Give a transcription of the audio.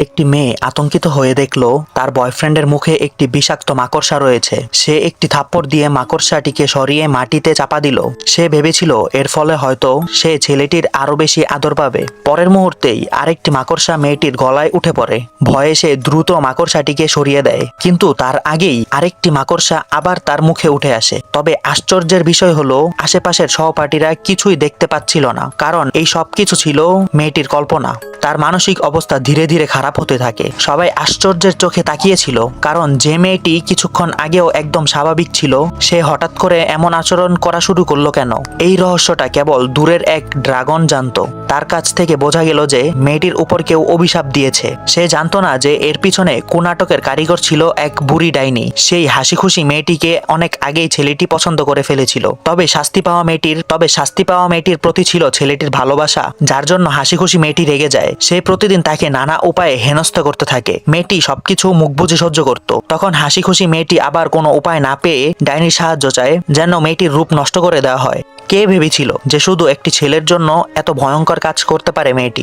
একটি মেয়ে আতঙ্কিত হয়ে দেখল তার বয়ফ্রেন্ডের মুখে একটি বিষাক্ত মাকড়সা রয়েছে। সে একটি থাপ্পড় দিয়ে মাকড়সাটিকে সরিয়ে মাটিতে চাপা দিল। সে ভেবেছিল এর ফলে হয়তো সে ছেলেটির আরো বেশি আদর পাবে। পরের মুহূর্তেই আরেকটি মাকড়সা মেয়েটির গলায় উঠে পড়ে। ভয়ে সে দ্রুত মাকড়সাটিকে সরিয়ে দেয়, কিন্তু তার আগেই আরেকটি মাকড়সা আবার তার মুখে উঠে আসে। তবে আশ্চর্যের বিষয় হলো আশেপাশের সহপাঠীরা কিছুই দেখতে পাচ্ছিল না, কারণ এই সব কিছু ছিল মেয়েটির কল্পনা। তার মানসিক অবস্থা ধীরে ধীরে খারাপ হতে থাকে। সবাই আশ্চর্যের চোখে তাকিয়েছিল, কারণ যে মেয়েটি কিছুক্ষণ আগেও একদম স্বাভাবিক ছিল, সে হঠাৎ করে এমন আচরণ করা শুরু করলো কেন? এই রহস্যটা কেবল দূরের এক ড্রাগন জানতো। তার কাছ থেকে বোঝা গেল যে মেয়েটির উপর কেউ অভিশাপ দিয়েছে। সে জানতো না যে এর পিছনে কোন নাটকের কারিগর ছিল এক বুড়ি ডাইনি। সেই হাসি খুশি মেয়েটিকে অনেক আগেই ছেলেটি পছন্দ করে ফেলেছিল। তবে শাস্তি পাওয়া মেয়েটির প্রতি ছিল ছেলেটির ভালোবাসা, যার জন্য হাসি খুশি মেয়েটি রেগে যায়। সে প্রতিদিন তাকে নানা উপায়ে হেনস্থা করতে থাকে। মেয়েটি সবকিছু মুখ বুজে সহ্য করত। তখন হাসি খুশি মেয়েটি আবার কোনো উপায় না পেয়ে ডাইনির সাহায্য চায়, যেন মেয়েটির রূপ নষ্ট করে দেওয়া হয়। কে ভেবেছিল যে শুধু একটি ছেলের জন্য এত ভয়ঙ্কর কাজ করতে পারে মেয়েটি?